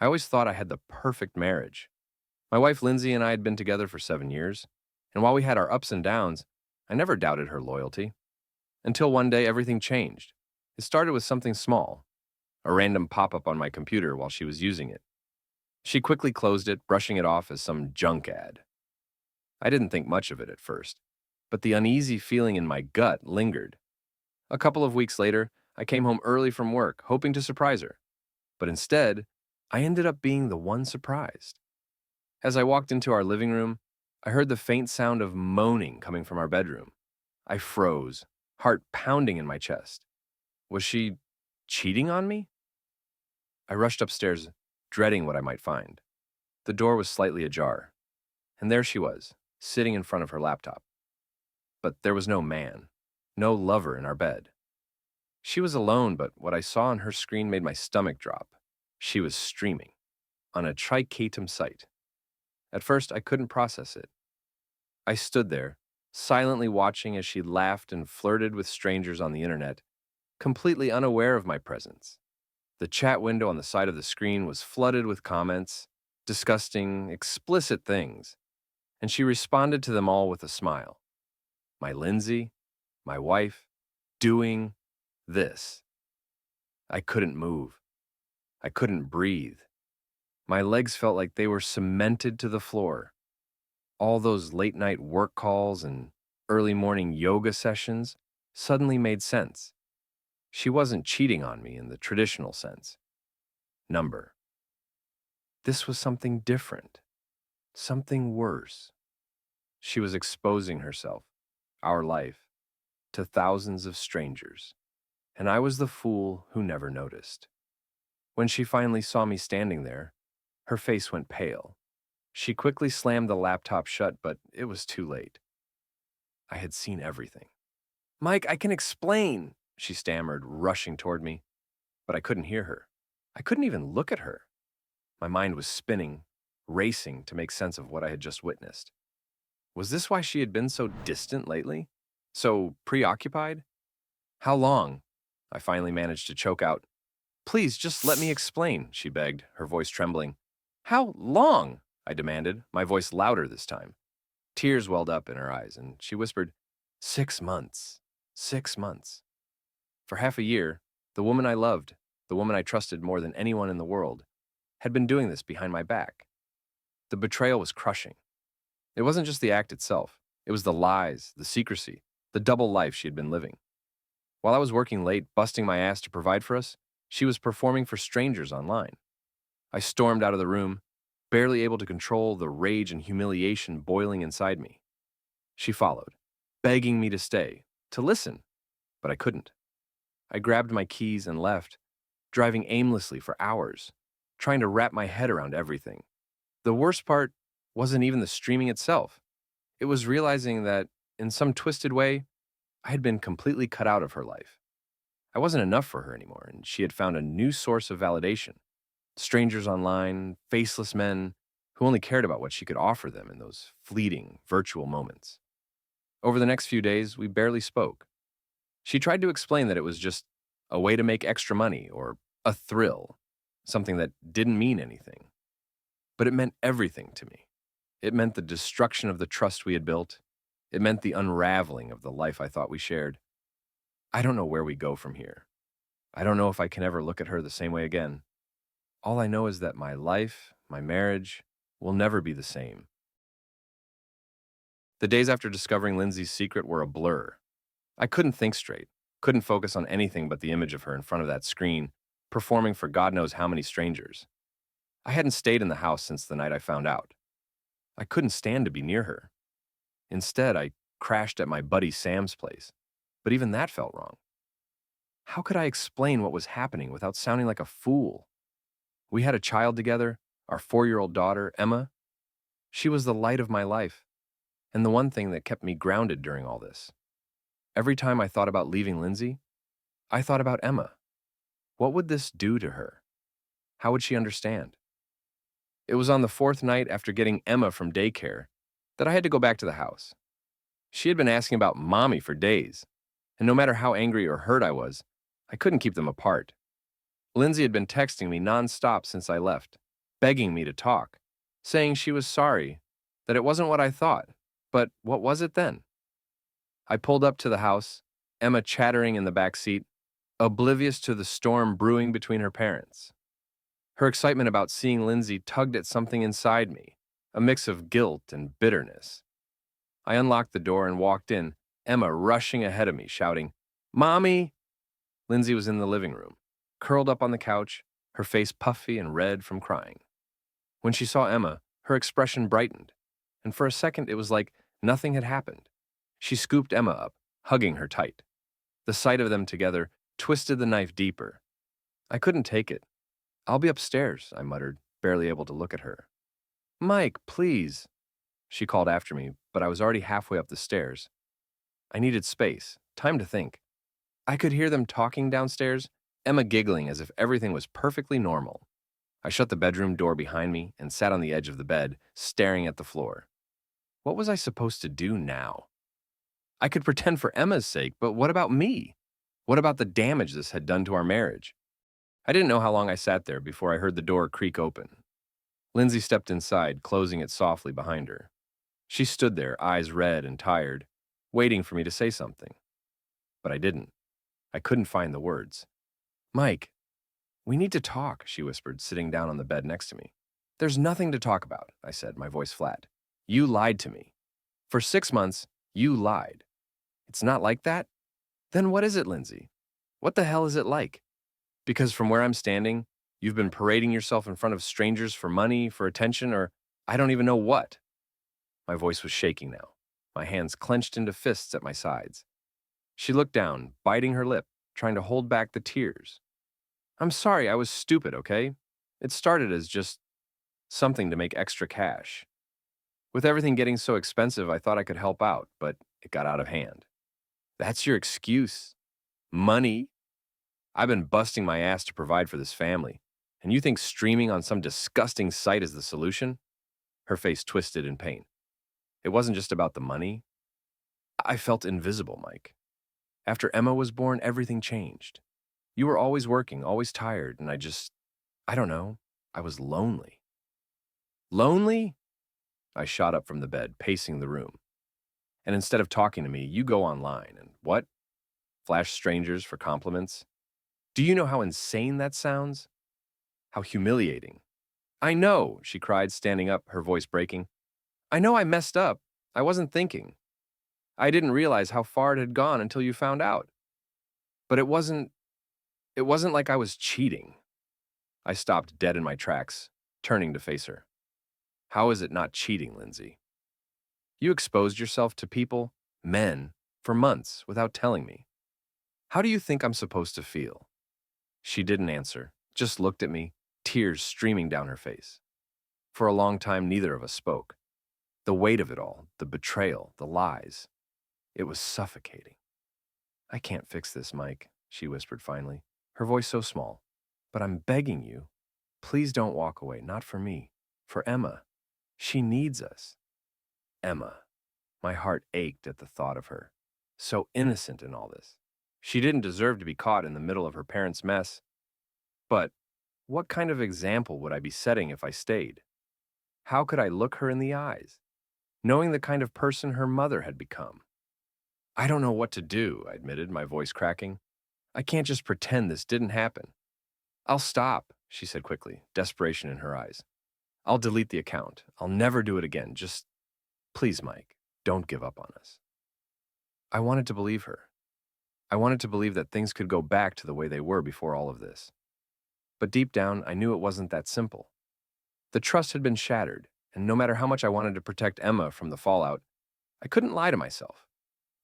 I always thought I had the perfect marriage. My wife Lindsay and I had been together for 7 years, and while we had our ups and downs, I never doubted her loyalty. Until one day everything changed. It started with something small, a random pop-up on my computer while she was using it. She quickly closed it, brushing it off as some junk ad. I didn't think much of it at first, but the uneasy feeling in my gut lingered. A couple of weeks later, I came home early from work, hoping to surprise her. But instead, I ended up being the one surprised. As I walked into our living room, I heard the faint sound of moaning coming from our bedroom. I froze, heart pounding in my chest. Was she cheating on me? I rushed upstairs, dreading what I might find. The door was slightly ajar, and there she was, sitting in front of her laptop. But there was no man, no lover in our bed. She was alone, but what I saw on her screen made my stomach drop. She was streaming on a tricatum site. At first, I couldn't process it. I stood there, silently watching as she laughed and flirted with strangers on the internet, completely unaware of my presence. The chat window on the side of the screen was flooded with comments, disgusting, explicit things, and she responded to them all with a smile. My Lindsay, my wife, doing this. I couldn't move. I couldn't breathe. My legs felt like they were cemented to the floor. All those late-night work calls and early morning yoga sessions suddenly made sense. She wasn't cheating on me in the traditional sense. Number. This was something different, something worse. She was exposing herself, our life, to thousands of strangers, and I was the fool who never noticed. When she finally saw me standing there, her face went pale. She quickly slammed the laptop shut, but it was too late. I had seen everything. "Mike, I can explain," she stammered, rushing toward me. But I couldn't hear her. I couldn't even look at her. My mind was spinning, racing to make sense of what I had just witnessed. Was this why she had been so distant lately? So preoccupied? "How long?" I finally managed to choke out. "Please, just let me explain," she begged, her voice trembling. "How long?" I demanded, my voice louder this time. Tears welled up in her eyes, and she whispered, 6 months. 6 months. For half a year, the woman I loved, the woman I trusted more than anyone in the world, had been doing this behind my back. The betrayal was crushing. It wasn't just the act itself. It was the lies, the secrecy, the double life she had been living. While I was working late, busting my ass to provide for us, she was performing for strangers online. I stormed out of the room, barely able to control the rage and humiliation boiling inside me. She followed, begging me to stay, to listen, but I couldn't. I grabbed my keys and left, driving aimlessly for hours, trying to wrap my head around everything. The worst part wasn't even the streaming itself. It was realizing that, in some twisted way, I had been completely cut out of her life. I wasn't enough for her anymore, and she had found a new source of validation. Strangers online, faceless men who only cared about what she could offer them in those fleeting, virtual moments. Over the next few days, we barely spoke. She tried to explain that it was just a way to make extra money or a thrill, something that didn't mean anything. But it meant everything to me. It meant the destruction of the trust we had built. It meant the unraveling of the life I thought we shared. I don't know where we go from here. I don't know if I can ever look at her the same way again. All I know is that my life, my marriage, will never be the same. The days after discovering Lindsay's secret were a blur. I couldn't think straight, couldn't focus on anything but the image of her in front of that screen, performing for God knows how many strangers. I hadn't stayed in the house since the night I found out. I couldn't stand to be near her. Instead, I crashed at my buddy Sam's place, but even that felt wrong. How could I explain what was happening without sounding like a fool? We had a child together, our 4-year-old daughter, Emma. She was the light of my life, and the one thing that kept me grounded during all this. Every time I thought about leaving Lindsay, I thought about Emma. What would this do to her? How would she understand? It was on the 4th night after getting Emma from daycare that I had to go back to the house. She had been asking about Mommy for days, and no matter how angry or hurt I was, I couldn't keep them apart. Lindsay had been texting me nonstop since I left, begging me to talk, saying she was sorry, that it wasn't what I thought. But what was it then? I pulled up to the house, Emma chattering in the back seat, oblivious to the storm brewing between her parents. Her excitement about seeing Lindsay tugged at something inside me, a mix of guilt and bitterness. I unlocked the door and walked in, Emma rushing ahead of me, shouting, "Mommy!" Lindsay was in the living room, curled up on the couch, her face puffy and red from crying. When she saw Emma, her expression brightened, and for a second it was like nothing had happened. She scooped Emma up, hugging her tight. The sight of them together twisted the knife deeper. I couldn't take it. "I'll be upstairs," I muttered, barely able to look at her. "Mike, please," she called after me, but I was already halfway up the stairs. I needed space, time to think. I could hear them talking downstairs, Emma giggling as if everything was perfectly normal. I shut the bedroom door behind me and sat on the edge of the bed, staring at the floor. What was I supposed to do now? I could pretend for Emma's sake, but what about me? What about the damage this had done to our marriage? I didn't know how long I sat there before I heard the door creak open. Lindsay stepped inside, closing it softly behind her. She stood there, eyes red and tired, waiting for me to say something. But I didn't. I couldn't find the words. "Mike, we need to talk," she whispered, sitting down on the bed next to me. "There's nothing to talk about," I said, my voice flat. "You lied to me. For 6 months, you lied. It's not like that? Then what is it, Lindsay? What the hell is it like? Because from where I'm standing, you've been parading yourself in front of strangers for money, for attention, or I don't even know what." My voice was shaking now, my hands clenched into fists at my sides. She looked down, biting her lip, trying to hold back the tears. "I'm sorry, I was stupid, okay? It started as just something to make extra cash. With everything getting so expensive, I thought I could help out, but it got out of hand." "That's your excuse? Money? I've been busting my ass to provide for this family, and you think streaming on some disgusting site is the solution?" Her face twisted in pain. "It wasn't just about the money. I felt invisible, Mike. After Emma was born, everything changed. You were always working, always tired, and I don't know, I was lonely." "Lonely?" I shot up from the bed, pacing the room. "And instead of talking to me, you go online and what? Flash strangers for compliments? Do you know how insane that sounds? How humiliating." "I know," she cried, standing up, her voice breaking. "I know I messed up. I wasn't thinking. I didn't realize how far it had gone until you found out. But it wasn't like I was cheating." I stopped dead in my tracks, turning to face her. "How is it not cheating, Lindsay? You exposed yourself to people, men, for months without telling me. How do you think I'm supposed to feel?" She didn't answer, just looked at me, tears streaming down her face. For a long time, neither of us spoke. The weight of it all, the betrayal, the lies, it was suffocating. "I can't fix this, Mike," she whispered finally, her voice so small. "But I'm begging you, please don't walk away, not for me, for Emma. She needs us." Emma. My heart ached at the thought of her. So innocent in all this. She didn't deserve to be caught in the middle of her parents' mess. But what kind of example would I be setting if I stayed? How could I look her in the eyes, knowing the kind of person her mother had become? "I don't know what to do," I admitted, my voice cracking. "I can't just pretend this didn't happen." "I'll stop," she said quickly, desperation in her eyes. "I'll delete the account. I'll never do it again. Just, please, Mike, don't give up on us." I wanted to believe her. I wanted to believe that things could go back to the way they were before all of this. But deep down, I knew it wasn't that simple. The trust had been shattered, and no matter how much I wanted to protect Emma from the fallout, I couldn't lie to myself.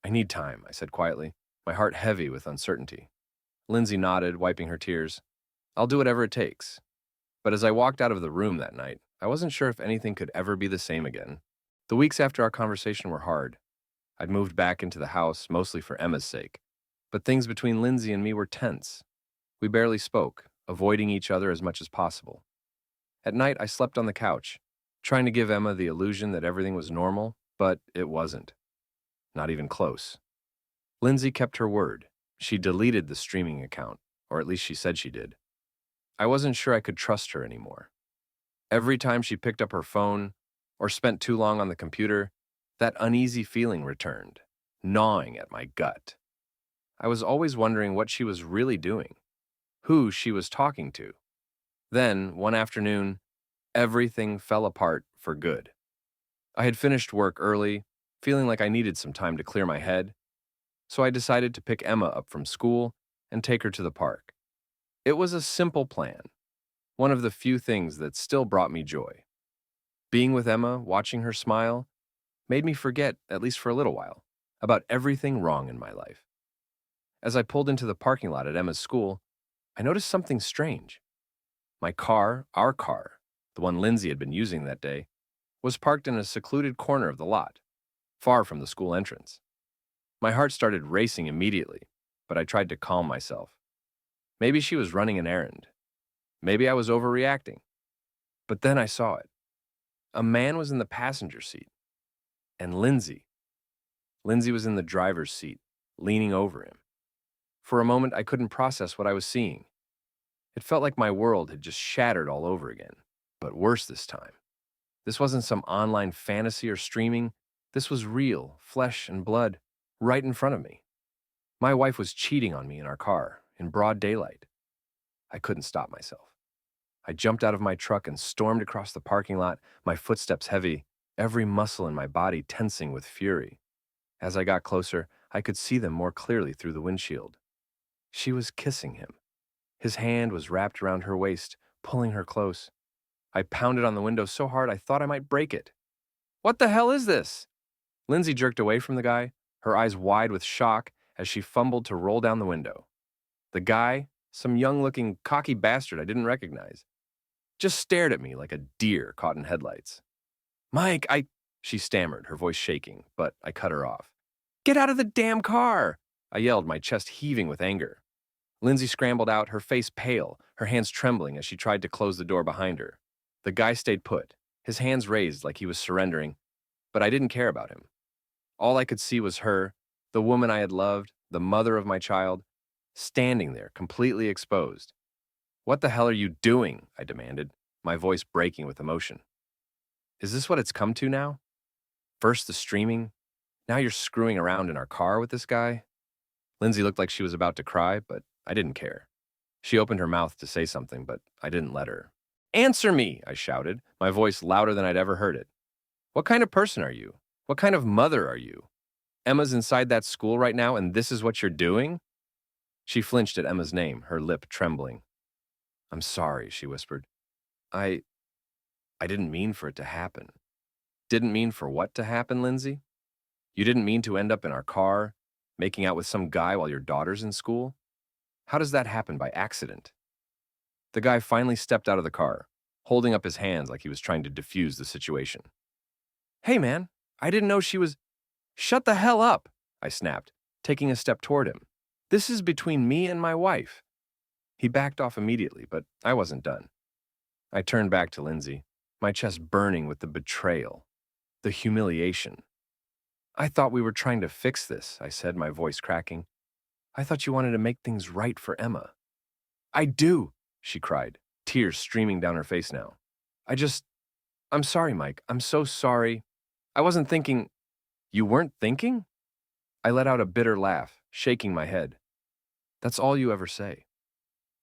"I need time," I said quietly, my heart heavy with uncertainty. Lindsay nodded, wiping her tears. "I'll do whatever it takes." But as I walked out of the room that night, I wasn't sure if anything could ever be the same again. The weeks after our conversation were hard. I'd moved back into the house, mostly for Emma's sake. But things between Lindsay and me were tense. We barely spoke, avoiding each other as much as possible. At night, I slept on the couch, trying to give Emma the illusion that everything was normal, but it wasn't. Not even close. Lindsay kept her word. She deleted the streaming account, or at least she said she did. I wasn't sure I could trust her anymore. Every time she picked up her phone or spent too long on the computer, that uneasy feeling returned, gnawing at my gut. I was always wondering what she was really doing, who she was talking to. Then, one afternoon, everything fell apart for good. I had finished work early, feeling like I needed some time to clear my head, so I decided to pick Emma up from school and take her to the park. It was a simple plan, one of the few things that still brought me joy. Being with Emma, watching her smile, made me forget, at least for a little while, about everything wrong in my life. As I pulled into the parking lot at Emma's school, I noticed something strange. My car, our car, the one Lindsay had been using that day, was parked in a secluded corner of the lot, far from the school entrance. My heart started racing immediately, but I tried to calm myself. Maybe she was running an errand. Maybe I was overreacting. But then I saw it. A man was in the passenger seat, and Lindsay was in the driver's seat, leaning over him. For a moment, I couldn't process what I was seeing. It felt like my world had just shattered all over again, but worse this time. This wasn't some online fantasy or streaming. This was real, flesh and blood, right in front of me. My wife was cheating on me in our car, in broad daylight. I couldn't stop myself. I jumped out of my truck and stormed across the parking lot, my footsteps heavy, every muscle in my body tensing with fury. As I got closer, I could see them more clearly through the windshield. She was kissing him. His hand was wrapped around her waist, pulling her close. I pounded on the window so hard I thought I might break it. "What the hell is this?" Lindsay jerked away from the guy, her eyes wide with shock as she fumbled to roll down the window. The guy, some young-looking, cocky bastard I didn't recognize, just stared at me like a deer caught in headlights. "Mike, she stammered, her voice shaking, but I cut her off. "Get out of the damn car!" I yelled, my chest heaving with anger. Lindsay scrambled out, her face pale, her hands trembling as she tried to close the door behind her. The guy stayed put, his hands raised like he was surrendering, but I didn't care about him. All I could see was her, the woman I had loved, the mother of my child, standing there, completely exposed. "What the hell are you doing?" I demanded, my voice breaking with emotion. "Is this what it's come to now? First the streaming, now you're screwing around in our car with this guy?" Lindsay looked like she was about to cry, but I didn't care. She opened her mouth to say something, but I didn't let her. "Answer me!" I shouted, my voice louder than I'd ever heard it. "What kind of person are you? What kind of mother are you? Emma's inside that school right now, and this is what you're doing?" She flinched at Emma's name, her lip trembling. "I'm sorry," she whispered. I didn't mean for it to happen." "Didn't mean for what to happen, Lindsay? You didn't mean to end up in our car, making out with some guy while your daughter's in school? How does that happen by accident?" The guy finally stepped out of the car, holding up his hands like he was trying to defuse the situation. "Hey, man, I didn't know she was—" "Shut the hell up!" I snapped, taking a step toward him. "This is between me and my wife." He backed off immediately, but I wasn't done. I turned back to Lindsay, my chest burning with the betrayal, the humiliation. "I thought we were trying to fix this," I said, my voice cracking. "I thought you wanted to make things right for Emma." "I do," she cried, tears streaming down her face now. I'm sorry, Mike. I'm so sorry. I wasn't thinking—" "You weren't thinking?" I let out a bitter laugh, shaking my head. "That's all you ever say.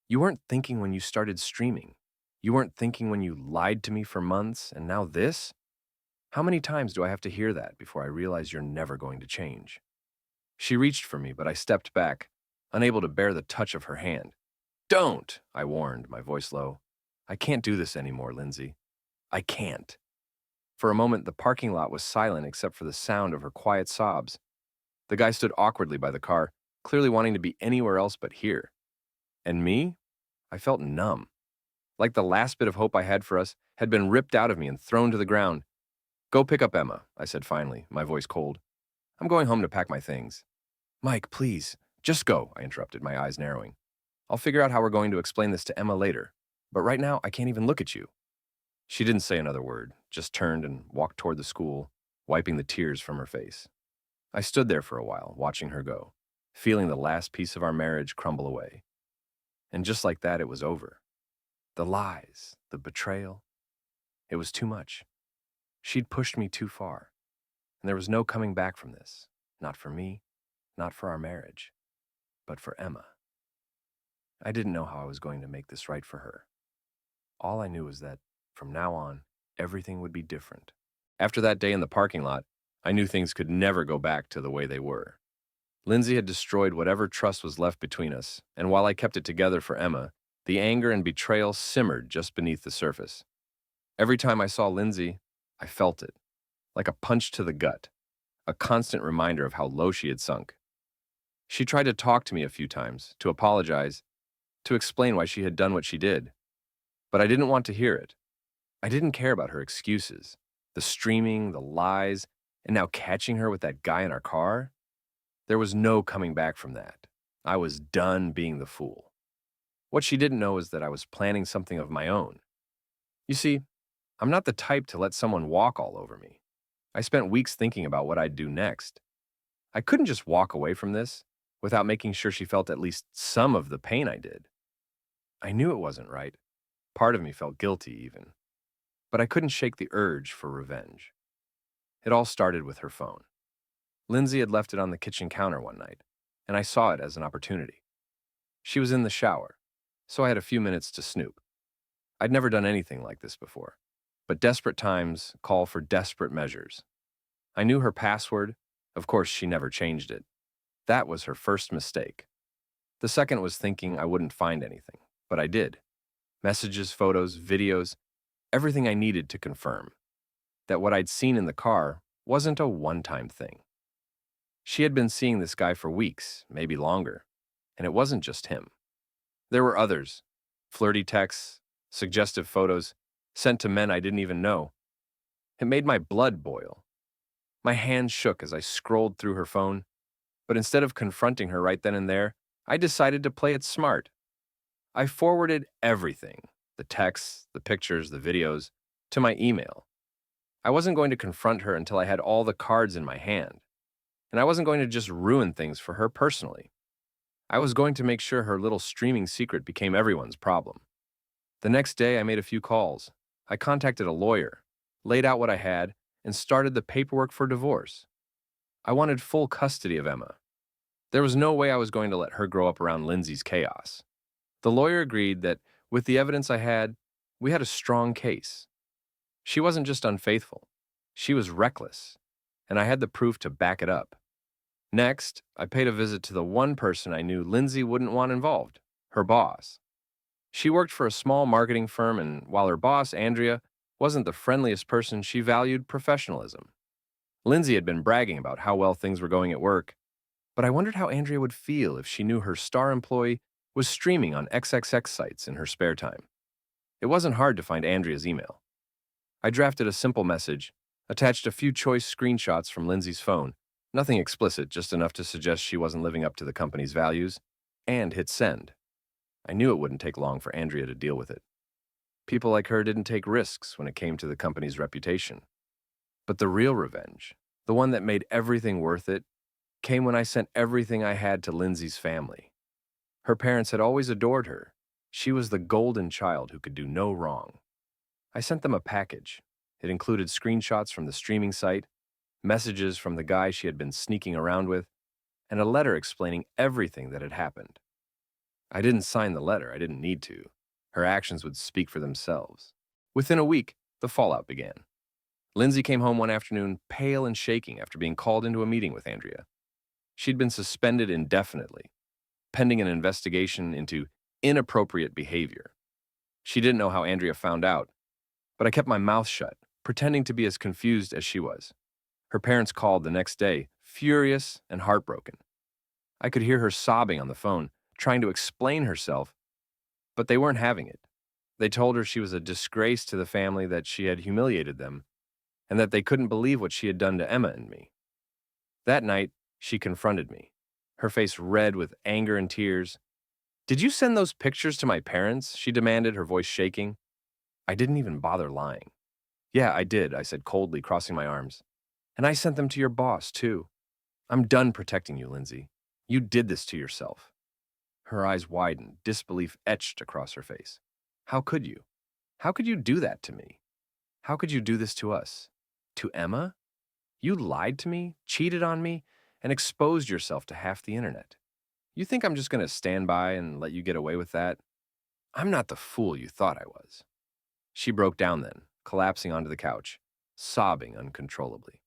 You weren't thinking when you started streaming. You weren't thinking when you lied to me for months, and now this? How many times do I have to hear that before I realize you're never going to change?" She reached for me, but I stepped back, unable to bear the touch of her hand. "Don't," I warned, my voice low. "I can't do this anymore, Lindsay. I can't." For a moment, the parking lot was silent except for the sound of her quiet sobs. The guy stood awkwardly by the car, clearly wanting to be anywhere else but here. And me? I felt numb. Like the last bit of hope I had for us had been ripped out of me and thrown to the ground. "Go pick up Emma," I said finally, my voice cold. "I'm going home to pack my things." "Mike, please, just go," I interrupted, my eyes narrowing. "I'll figure out how we're going to explain this to Emma later, but right now I can't even look at you." She didn't say another word, just turned and walked toward the school, wiping the tears from her face. I stood there for a while, watching her go, feeling the last piece of our marriage crumble away. And just like that, it was over. The lies, the betrayal, It was too much. She'd pushed me too far, and there was no coming back from this. Not for me, not for our marriage, but for Emma. I didn't know how I was going to make this right for her. All I knew was that, from now on, everything would be different. After that day in the parking lot, I knew things could never go back to the way they were. Lindsay had destroyed whatever trust was left between us, and while I kept it together for Emma, the anger and betrayal simmered just beneath the surface. Every time I saw Lindsay, I felt it, like a punch to the gut, a constant reminder of how low she had sunk. She tried to talk to me a few times, to apologize, to explain why she had done what she did, but I didn't want to hear it. I didn't care about her excuses, the streaming, the lies, and now catching her with that guy in our car. There was no coming back from that. I was done being the fool. What she didn't know is that I was planning something of my own. You see, I'm not the type to let someone walk all over me. I spent weeks thinking about what I'd do next. I couldn't just walk away from this without making sure she felt at least some of the pain I did. I knew it wasn't right. Part of me felt guilty even. But I couldn't shake the urge for revenge. It all started with her phone. Lindsay had left it on the kitchen counter one night, and I saw it as an opportunity. She was in the shower, so I had a few minutes to snoop. I'd never done anything like this before, but desperate times call for desperate measures. I knew her password. Of course, she never changed it. That was her first mistake. The second was thinking I wouldn't find anything, but I did. Messages, photos, videos, everything I needed to confirm that what I'd seen in the car wasn't a one-time thing. She had been seeing this guy for weeks, maybe longer, and it wasn't just him. There were others, flirty texts, suggestive photos, sent to men I didn't even know. It made my blood boil. My hands shook as I scrolled through her phone, but instead of confronting her right then and there, I decided to play it smart. I forwarded everything, the texts, the pictures, the videos, to my email. I wasn't going to confront her until I had all the cards in my hand, and I wasn't going to just ruin things for her personally. I was going to make sure her little streaming secret became everyone's problem. The next day, I made a few calls. I contacted a lawyer, laid out what I had, and started the paperwork for divorce. I wanted full custody of Emma. There was no way I was going to let her grow up around Lindsay's chaos. The lawyer agreed that, with the evidence I had, we had a strong case. She wasn't just unfaithful. She was reckless, and I had the proof to back it up. Next, I paid a visit to the one person I knew Lindsay wouldn't want involved, her boss. She worked for a small marketing firm, and while her boss, Andrea, wasn't the friendliest person, she valued professionalism. Lindsay had been bragging about how well things were going at work, but I wondered how Andrea would feel if she knew her star employee was streaming on XXX sites in her spare time. It wasn't hard to find Andrea's email. I drafted a simple message, attached a few choice screenshots from Lindsay's phone, nothing explicit, just enough to suggest she wasn't living up to the company's values, and hit send. I knew it wouldn't take long for Andrea to deal with it. People like her didn't take risks when it came to the company's reputation. But the real revenge, the one that made everything worth it, came when I sent everything I had to Lindsay's family. Her parents had always adored her. She was the golden child who could do no wrong. I sent them a package. It included screenshots from the streaming site, messages from the guy she had been sneaking around with, and a letter explaining everything that had happened. I didn't sign the letter. I didn't need to. Her actions would speak for themselves. Within a week, the fallout began. Lindsay came home one afternoon, pale and shaking after being called into a meeting with Andrea. She'd been suspended indefinitely, pending an investigation into inappropriate behavior. She didn't know how Andrea found out, but I kept my mouth shut, pretending to be as confused as she was. Her parents called the next day, furious and heartbroken. I could hear her sobbing on the phone, trying to explain herself, but they weren't having it. They told her she was a disgrace to the family, that she had humiliated them, and that they couldn't believe what she had done to Emma and me. That night, she confronted me, her face red with anger and tears. "Did you send those pictures to my parents?" she demanded, her voice shaking. I didn't even bother lying. "Yeah, I did," I said coldly, crossing my arms. "And I sent them to your boss, too. I'm done protecting you, Lindsay. You did this to yourself." Her eyes widened, disbelief etched across her face. "How could you? How could you do that to me?" How could you do this to us? To Emma? You lied to me, cheated on me, and exposed yourself to half the internet. You think I'm just going to stand by and let you get away with that? I'm not the fool you thought I was." She broke down then, collapsing onto the couch, sobbing uncontrollably.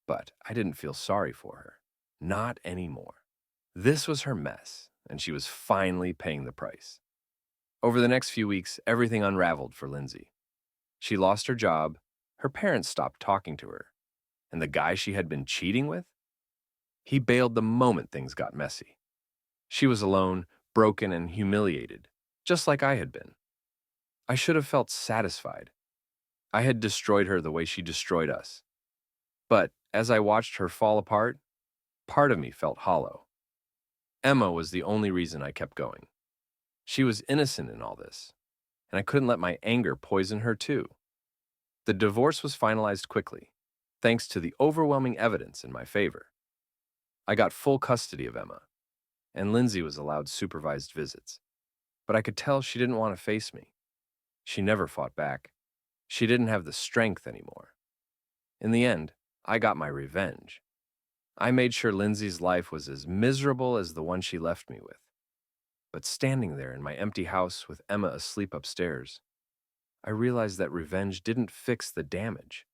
But I didn't feel sorry for her. Not anymore. This was her mess, and she was finally paying the price. Over the next few weeks, everything unraveled for Lindsay. She lost her job, her parents stopped talking to her, and the guy she had been cheating with? He bailed the moment things got messy. She was alone, broken, and humiliated, just like I had been. I should have felt satisfied. I had destroyed her the way she destroyed us. But as I watched her fall apart, part of me felt hollow. Emma was the only reason I kept going. She was innocent in all this, and I couldn't let my anger poison her too. The divorce was finalized quickly, thanks to the overwhelming evidence in my favor. I got full custody of Emma, and Lindsay was allowed supervised visits. But I could tell she didn't want to face me. She never fought back. She didn't have the strength anymore. In the end, I got my revenge. I made sure Lindsay's life was as miserable as the one she left me with. But standing there in my empty house with Emma asleep upstairs, I realized that revenge didn't fix the damage.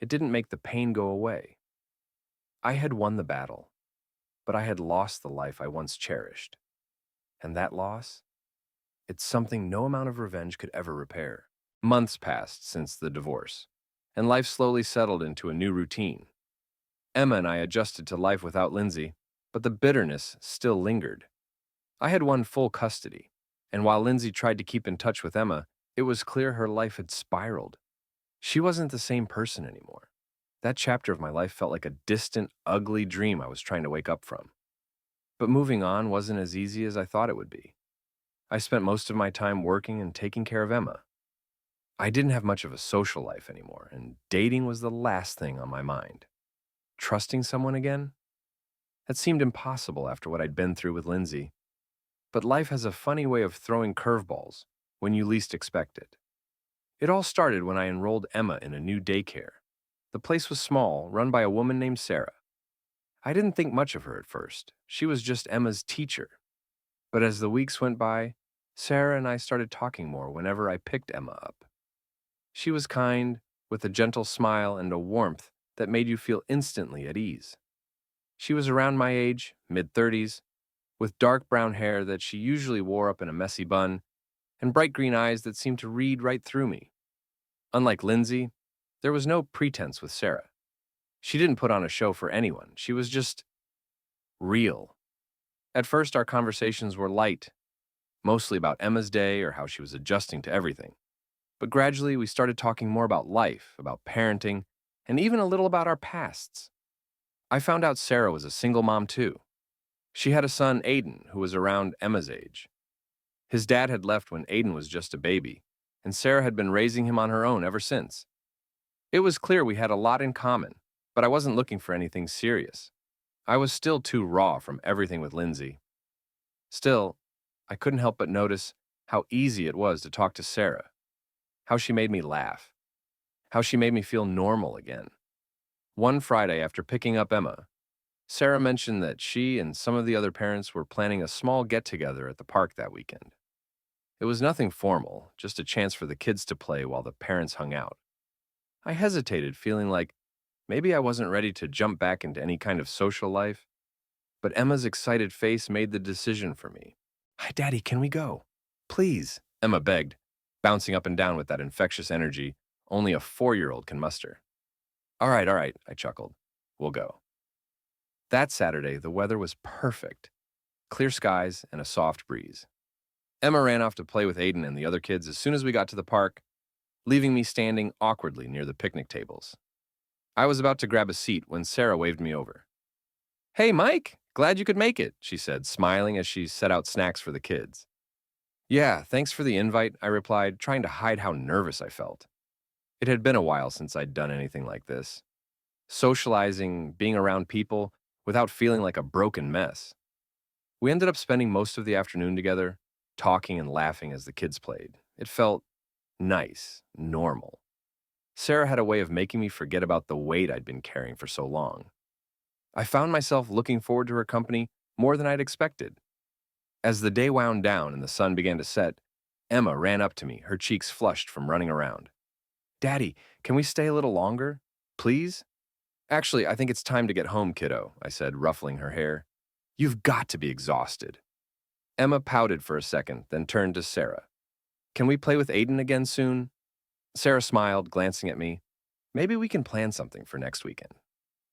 It didn't make the pain go away. I had won the battle, but I had lost the life I once cherished. And that loss? It's something no amount of revenge could ever repair. Months passed since the divorce, and life slowly settled into a new routine. Emma and I adjusted to life without Lindsay, but the bitterness still lingered. I had won full custody, and while Lindsay tried to keep in touch with Emma, it was clear her life had spiraled. She wasn't the same person anymore. That chapter of my life felt like a distant, ugly dream I was trying to wake up from. But moving on wasn't as easy as I thought it would be. I spent most of my time working and taking care of Emma. I didn't have much of a social life anymore, and dating was the last thing on my mind. Trusting someone again? That seemed impossible after what I'd been through with Lindsay. But life has a funny way of throwing curveballs when you least expect it. It all started when I enrolled Emma in a new daycare. The place was small, run by a woman named Sarah. I didn't think much of her at first. She was just Emma's teacher. But as the weeks went by, Sarah and I started talking more whenever I picked Emma up. She was kind, with a gentle smile and a warmth that made you feel instantly at ease. She was around my age, mid-30s, with dark brown hair that she usually wore up in a messy bun, and bright green eyes that seemed to read right through me. Unlike Lindsay, there was no pretense with Sarah. She didn't put on a show for anyone. She was just real. At first, our conversations were light, mostly about Emma's day or how she was adjusting to everything. But gradually, we started talking more about life, about parenting, and even a little about our pasts. I found out Sarah was a single mom too. She had a son, Aiden, who was around Emma's age. His dad had left when Aiden was just a baby, and Sarah had been raising him on her own ever since. It was clear we had a lot in common, but I wasn't looking for anything serious. I was still too raw from everything with Lindsay. Still, I couldn't help but notice how easy it was to talk to Sarah, how she made me laugh, how she made me feel normal again. One Friday after picking up Emma, Sarah mentioned that she and some of the other parents were planning a small get-together at the park that weekend. It was nothing formal, just a chance for the kids to play while the parents hung out. I hesitated, feeling like maybe I wasn't ready to jump back into any kind of social life, but Emma's excited face made the decision for me. "Hi, Daddy, can we go? Please," Emma begged, bouncing up and down with that infectious energy only a 4-year-old can muster. All right, I chuckled. "We'll go." That Saturday, the weather was perfect. Clear skies and a soft breeze. Emma ran off to play with Aiden and the other kids as soon as we got to the park, leaving me standing awkwardly near the picnic tables. I was about to grab a seat when Sarah waved me over. "Hey, Mike, glad you could make it," she said, smiling as she set out snacks for the kids. "Yeah, thanks for the invite," I replied, trying to hide how nervous I felt. It had been a while since I'd done anything like this. Socializing, being around people, without feeling like a broken mess. We ended up spending most of the afternoon together, talking and laughing as the kids played. It felt nice, normal. Sarah had a way of making me forget about the weight I'd been carrying for so long. I found myself looking forward to her company more than I'd expected. As the day wound down and the sun began to set, Emma ran up to me, her cheeks flushed from running around. "Daddy, can we stay a little longer? Please?" "Actually, I think it's time to get home, kiddo," I said, ruffling her hair. "You've got to be exhausted." Emma pouted for a second, then turned to Sarah. "Can we play with Aiden again soon?" Sarah smiled, glancing at me. "Maybe we can plan something for next weekend."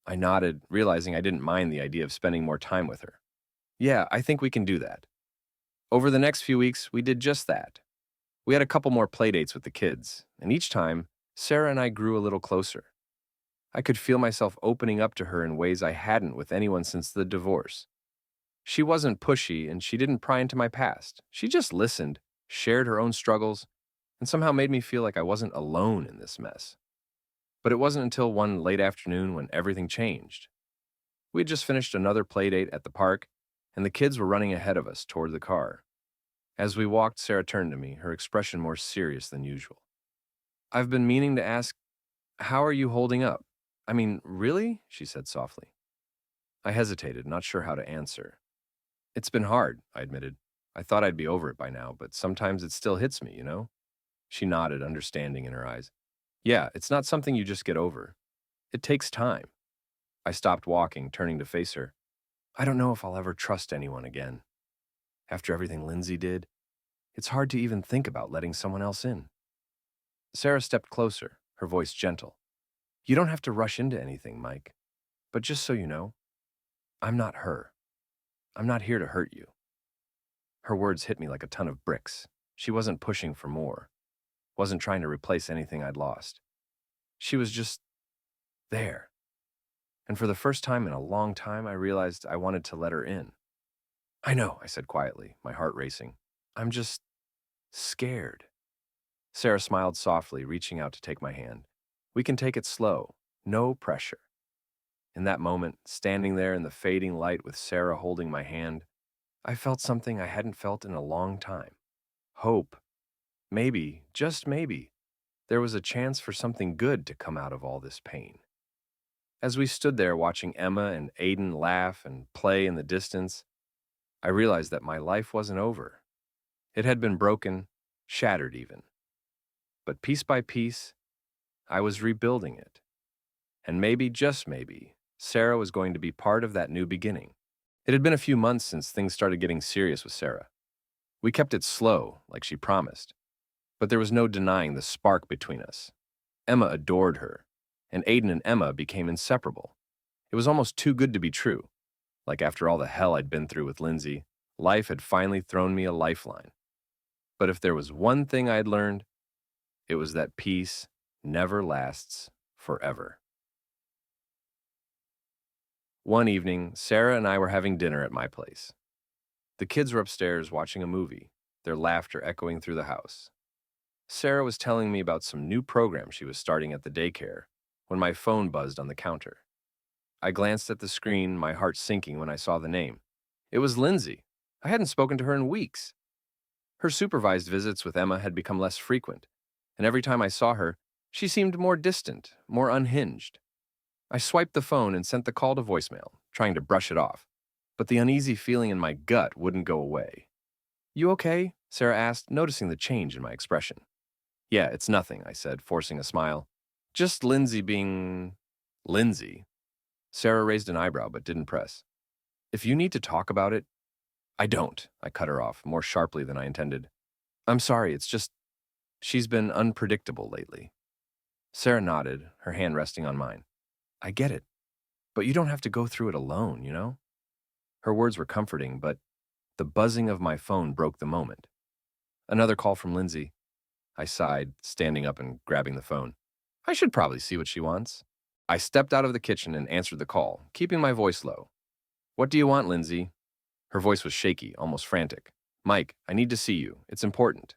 I nodded, realizing I didn't mind the idea of spending more time with her. "Yeah, I think we can do that." Over the next few weeks, we did just that. We had a couple more playdates with the kids, and each time, Sarah and I grew a little closer. I could feel myself opening up to her in ways I hadn't with anyone since the divorce. She wasn't pushy, and she didn't pry into my past. She just listened, shared her own struggles, and somehow made me feel like I wasn't alone in this mess. But it wasn't until one late afternoon when everything changed. We had just finished another playdate at the park, and the kids were running ahead of us toward the car. As we walked, Sarah turned to me, her expression more serious than usual. "I've been meaning to ask, how are you holding up? I mean, really?" she said softly. I hesitated, not sure how to answer. "It's been hard," I admitted. "I thought I'd be over it by now, but sometimes it still hits me, you know?" She nodded, understanding in her eyes. "Yeah, it's not something you just get over. It takes time." I stopped walking, turning to face her. "I don't know if I'll ever trust anyone again. After everything Lindsay did, it's hard to even think about letting someone else in." Sarah stepped closer, her voice gentle. "You don't have to rush into anything, Mike. But just so you know, I'm not her. I'm not here to hurt you." Her words hit me like a ton of bricks. She wasn't pushing for more, wasn't trying to replace anything I'd lost. She was just there. And for the first time in a long time, I realized I wanted to let her in. "I know," I said quietly, my heart racing. "I'm just scared." Sarah smiled softly, reaching out to take my hand. "We can take it slow, no pressure." In that moment, standing there in the fading light with Sarah holding my hand, I felt something I hadn't felt in a long time. Hope. Maybe, just maybe, there was a chance for something good to come out of all this pain. As we stood there watching Emma and Aiden laugh and play in the distance, I realized that my life wasn't over. It had been broken, shattered even. But piece by piece, I was rebuilding it. And maybe, just maybe, Sarah was going to be part of that new beginning. It had been a few months since things started getting serious with Sarah. We kept it slow, like she promised. But there was no denying the spark between us. Emma adored her, and Aiden and Emma became inseparable. It was almost too good to be true. Like after all the hell I'd been through with Lindsay, life had finally thrown me a lifeline. But if there was one thing I'd learned, it was that peace never lasts forever. One evening, Sarah and I were having dinner at my place. The kids were upstairs watching a movie, their laughter echoing through the house. Sarah was telling me about some new program she was starting at the daycare when my phone buzzed on the counter. I glanced at the screen, my heart sinking when I saw the name. It was Lindsay. I hadn't spoken to her in weeks. Her supervised visits with Emma had become less frequent, and every time I saw her, she seemed more distant, more unhinged. I swiped the phone and sent the call to voicemail, trying to brush it off, but the uneasy feeling in my gut wouldn't go away. "You okay?" Sarah asked, noticing the change in my expression. "Yeah, it's nothing," I said, forcing a smile. "Just Lindsay being... Lindsay." Sarah raised an eyebrow but didn't press. "If you need to talk about it..." "I don't," I cut her off, more sharply than I intended. "I'm sorry, it's just... she's been unpredictable lately." Sarah nodded, her hand resting on mine. "I get it, but you don't have to go through it alone, you know?" Her words were comforting, but the buzzing of my phone broke the moment. Another call from Lindsay. I sighed, standing up and grabbing the phone. I should probably see what she wants. I stepped out of the kitchen and answered the call, keeping my voice low. "What do you want, Lindsay?" Her voice was shaky, almost frantic. "Mike, I need to see you. It's important."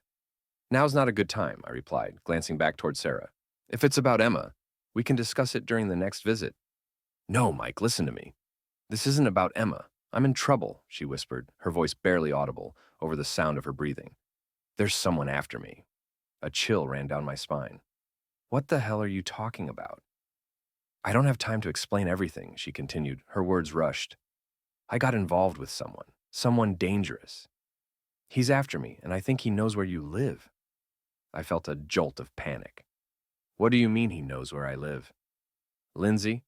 "Now's not a good time," I replied, glancing back toward Sarah. "If it's about Emma, we can discuss it during the next visit." "No, Mike, listen to me. This isn't about Emma. I'm in trouble," she whispered, her voice barely audible over the sound of her breathing. "There's someone after me." A chill ran down my spine. What the hell are you talking about? I don't have time to explain everything, she continued, her words rushed. I got involved with someone dangerous. He's after me, and I think he knows where you live. I felt a jolt of panic. What do you mean he knows where I live? Lindsay,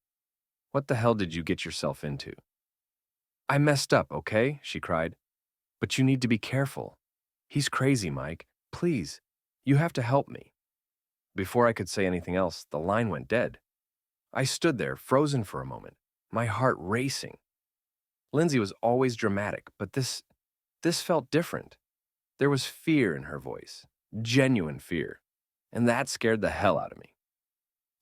what the hell did you get yourself into? I messed up, okay? She cried. But you need to be careful. He's crazy, Mike. Please, you have to help me. Before I could say anything else, the line went dead. I stood there, frozen for a moment, my heart racing. Lindsay was always dramatic, but this felt different. There was fear in her voice, genuine fear, and that scared the hell out of me.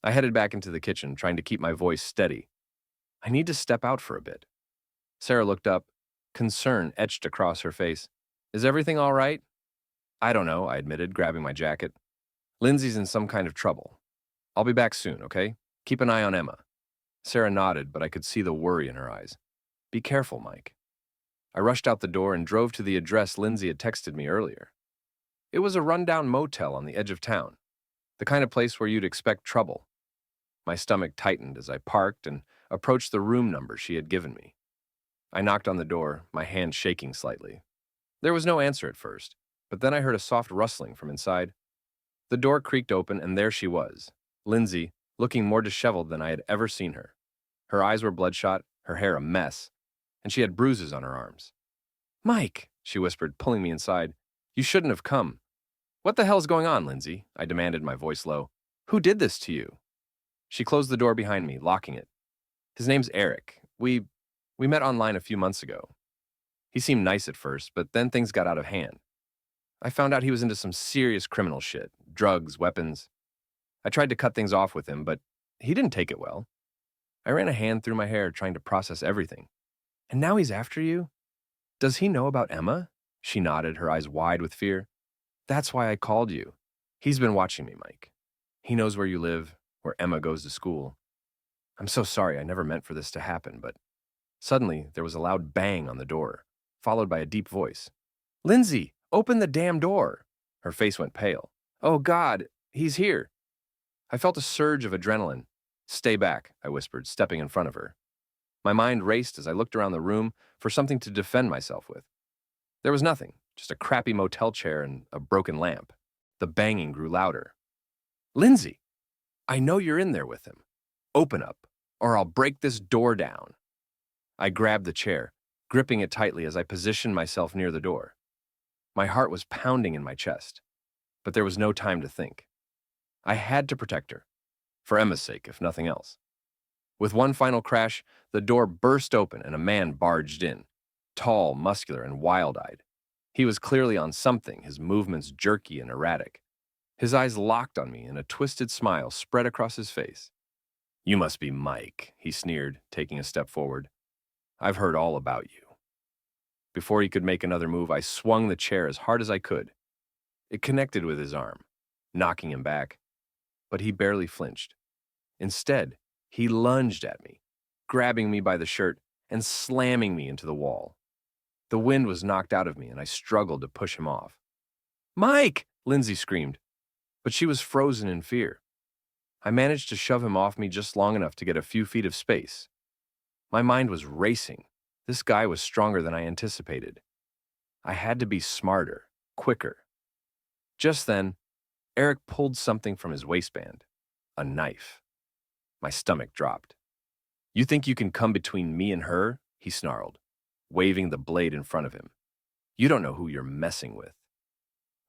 I headed back into the kitchen, trying to keep my voice steady. I need to step out for a bit. Sarah looked up, concern etched across her face. Is everything all right? I don't know, I admitted, grabbing my jacket. Lindsay's in some kind of trouble. I'll be back soon, okay? Keep an eye on Emma. Sarah nodded, but I could see the worry in her eyes. Be careful, Mike. I rushed out the door and drove to the address Lindsay had texted me earlier. It was a rundown motel on the edge of town, the kind of place where you'd expect trouble. My stomach tightened as I parked and approached the room number she had given me. I knocked on the door, my hand shaking slightly. There was no answer at first, but then I heard a soft rustling from inside. The door creaked open, and there she was, Lindsay, looking more disheveled than I had ever seen her. Her eyes were bloodshot, her hair a mess, and she had bruises on her arms. Mike, she whispered, pulling me inside. You shouldn't have come. What the hell's going on, Lindsay? I demanded, my voice low. Who did this to you? She closed the door behind me, locking it. His name's Eric. We met online a few months ago. He seemed nice at first, but then things got out of hand. I found out he was into some serious criminal shit, drugs, weapons. I tried to cut things off with him, but he didn't take it well. I ran a hand through my hair, trying to process everything. And now he's after you? Does he know about Emma? She nodded, her eyes wide with fear. That's why I called you. He's been watching me, Mike. He knows where you live, where Emma goes to school. I'm so sorry, I never meant for this to happen, but suddenly there was a loud bang on the door, followed by a deep voice. Lindsay, open the damn door. Her face went pale. Oh God, he's here. I felt a surge of adrenaline. Stay back, I whispered, stepping in front of her. My mind raced as I looked around the room for something to defend myself with. There was nothing, just a crappy motel chair and a broken lamp. The banging grew louder. Lindsay, I know you're in there with him. Open up, or I'll break this door down. I grabbed the chair, gripping it tightly as I positioned myself near the door. My heart was pounding in my chest, but there was no time to think. I had to protect her, for Emma's sake, if nothing else. With one final crash, the door burst open and a man barged in, tall, muscular, and wild-eyed. He was clearly on something, his movements jerky and erratic. His eyes locked on me, and a twisted smile spread across his face. You must be Mike, he sneered, taking a step forward. I've heard all about you. Before he could make another move, I swung the chair as hard as I could. It connected with his arm, knocking him back, but he barely flinched. Instead, he lunged at me, grabbing me by the shirt and slamming me into the wall. The wind was knocked out of me, and I struggled to push him off. Mike! Lindsay screamed, but she was frozen in fear. I managed to shove him off me just long enough to get a few feet of space. My mind was racing. This guy was stronger than I anticipated. I had to be smarter, quicker. Just then, Eric pulled something from his waistband, a knife. My stomach dropped. You think you can come between me and her? He snarled, waving the blade in front of him. You don't know who you're messing with.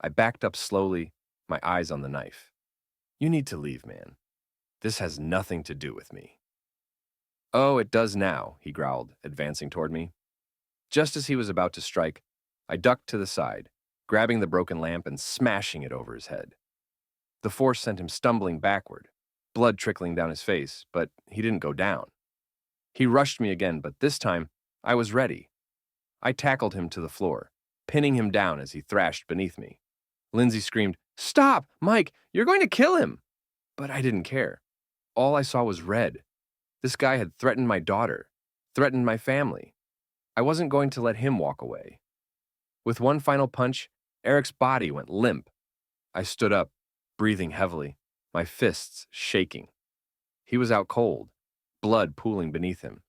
I backed up slowly, my eyes on the knife. You need to leave, man. This has nothing to do with me. Oh, it does now, he growled, advancing toward me. Just as he was about to strike, I ducked to the side, grabbing the broken lamp and smashing it over his head. The force sent him stumbling backward, blood trickling down his face, but he didn't go down. He rushed me again, but this time, I was ready. I tackled him to the floor, pinning him down as he thrashed beneath me. Lindsay screamed, Stop! Mike, you're going to kill him! But I didn't care. All I saw was red. This guy had threatened my daughter, threatened my family. I wasn't going to let him walk away. With one final punch, Eric's body went limp. I stood up, breathing heavily. my fists shaking. He was out cold, blood pooling beneath him.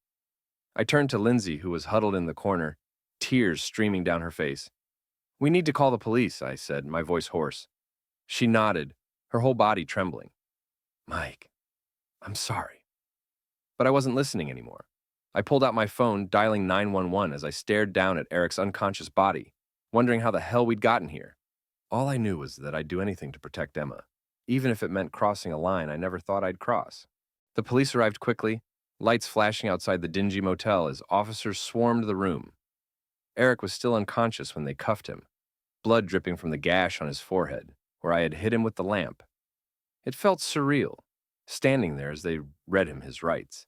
I turned to Lindsay, who was huddled in the corner, tears streaming down her face. "We need to call the police," I said, my voice hoarse. She nodded, her whole body trembling. "Mike, I'm sorry." But I wasn't listening anymore. I pulled out my phone, dialing 911 as I stared down at Eric's unconscious body, wondering how the hell we'd gotten here. All I knew was that I'd do anything to protect Emma, even if it meant crossing a line I never thought I'd cross. The police arrived quickly, lights flashing outside the dingy motel as officers swarmed the room. Eric was still unconscious when they cuffed him, blood dripping from the gash on his forehead, where I had hit him with the lamp. It felt surreal, standing there as they read him his rights.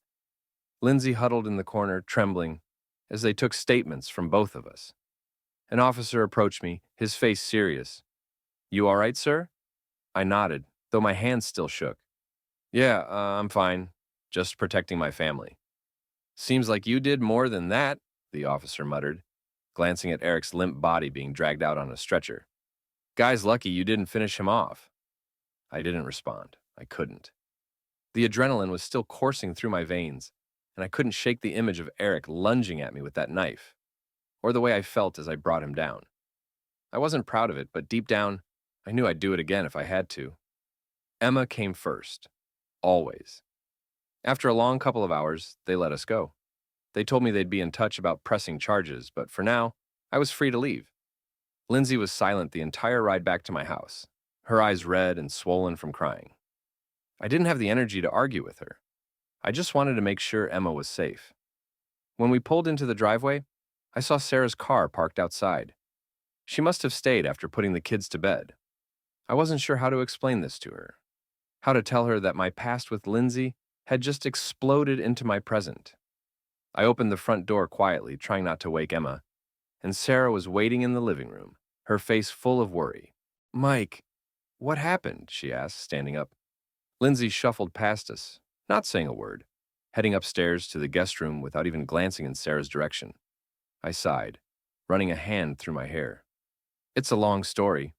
Lindsay huddled in the corner, trembling, as they took statements from both of us. An officer approached me, his face serious. "You all right, sir?" I nodded, though my hands still shook. "Yeah, I'm fine. Just protecting my family." "Seems like you did more than that," the officer muttered, glancing at Eric's limp body being dragged out on a stretcher. "Guy's lucky you didn't finish him off." I didn't respond. I couldn't. The adrenaline was still coursing through my veins, and I couldn't shake the image of Eric lunging at me with that knife, or the way I felt as I brought him down. I wasn't proud of it, but deep down, I knew I'd do it again if I had to. Emma came first. Always. After a long couple of hours, they let us go. They told me they'd be in touch about pressing charges, but for now, I was free to leave. Lindsay was silent the entire ride back to my house, her eyes red and swollen from crying. I didn't have the energy to argue with her. I just wanted to make sure Emma was safe. When we pulled into the driveway, I saw Sarah's car parked outside. She must have stayed after putting the kids to bed. I wasn't sure how to explain this to her, how to tell her that my past with Lindsay had just exploded into my present. I opened the front door quietly, trying not to wake Emma, and Sarah was waiting in the living room, her face full of worry. "Mike, what happened?" she asked, standing up. Lindsay shuffled past us, not saying a word, heading upstairs to the guest room without even glancing in Sarah's direction. I sighed, running a hand through my hair. "It's a long story."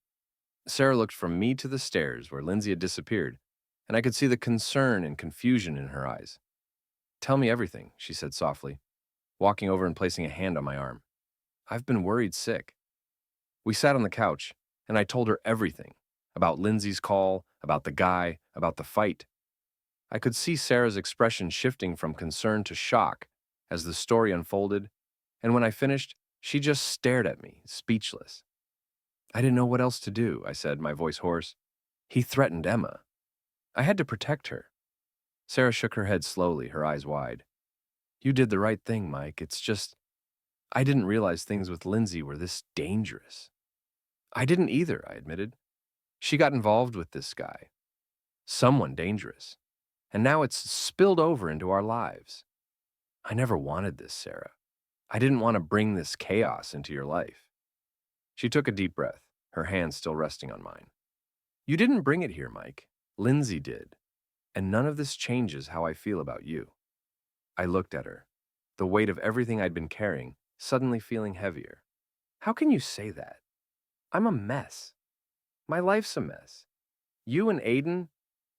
Sarah looked from me to the stairs where Lindsay had disappeared, and I could see the concern and confusion in her eyes. "Tell me everything," she said softly, walking over and placing a hand on my arm. "I've been worried sick." We sat on the couch, and I told her everything, about Lindsay's call, about the guy, about the fight. I could see Sarah's expression shifting from concern to shock as the story unfolded, and when I finished, she just stared at me, speechless. "I didn't know what else to do," I said, my voice hoarse. "He threatened Emma. I had to protect her." Sarah shook her head slowly, her eyes wide. "You did the right thing, Mike. It's just, I didn't realize things with Lindsay were this dangerous." "I didn't either," I admitted. "She got involved with this guy. Someone dangerous. And now it's spilled over into our lives. I never wanted this, Sarah. I didn't want to bring this chaos into your life." She took a deep breath, her hand still resting on mine. "You didn't bring it here, Mike. Lindsay did. And none of this changes how I feel about you." I looked at her, the weight of everything I'd been carrying suddenly feeling heavier. "How can you say that? I'm a mess. My life's a mess. You and Aiden,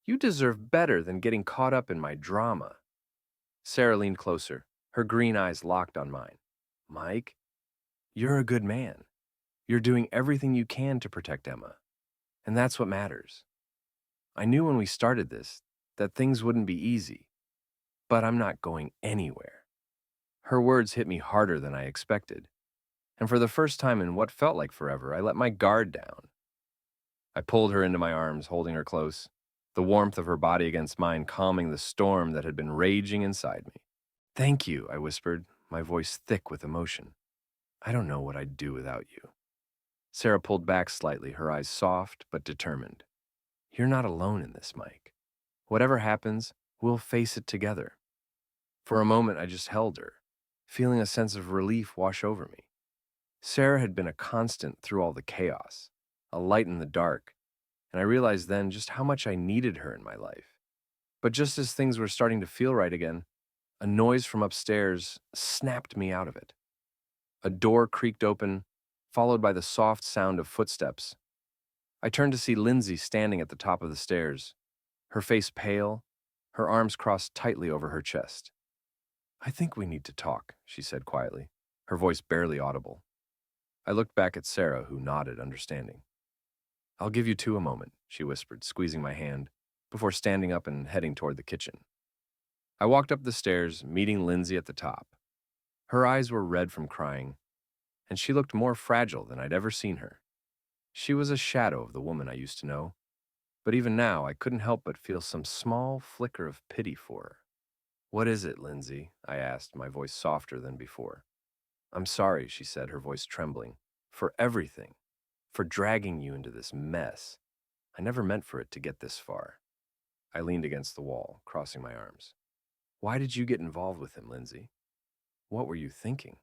you deserve better than getting caught up in my drama." Sarah leaned closer, her green eyes locked on mine. "Mike, you're a good man. You're doing everything you can to protect Emma. And that's what matters. I knew when we started this that things wouldn't be easy, but I'm not going anywhere." Her words hit me harder than I expected, and for the first time in what felt like forever, I let my guard down. I pulled her into my arms, holding her close, the warmth of her body against mine calming the storm that had been raging inside me. "Thank you," I whispered, my voice thick with emotion. "I don't know what I'd do without you." Sarah pulled back slightly, her eyes soft but determined. "You're not alone in this, Mike. Whatever happens, we'll face it together." For a moment, I just held her, feeling a sense of relief wash over me. Sarah had been a constant through all the chaos, a light in the dark, and I realized then just how much I needed her in my life. But just as things were starting to feel right again, a noise from upstairs snapped me out of it. A door creaked open, followed by the soft sound of footsteps. I turned to see Lindsay standing at the top of the stairs, her face pale, her arms crossed tightly over her chest. "I think we need to talk," she said quietly, her voice barely audible. I looked back at Sarah, who nodded, understanding. "I'll give you two a moment," she whispered, squeezing my hand, before standing up and heading toward the kitchen. I walked up the stairs, meeting Lindsay at the top. Her eyes were red from crying, and she looked more fragile than I'd ever seen her. She was a shadow of the woman I used to know, but even now I couldn't help but feel some small flicker of pity for her. "What is it, Lindsay?" I asked, my voice softer than before. "I'm sorry," she said, her voice trembling, "for everything, for dragging you into this mess. I never meant for it to get this far." I leaned against the wall, crossing my arms. "Why did you get involved with him, Lindsay? What were you thinking?"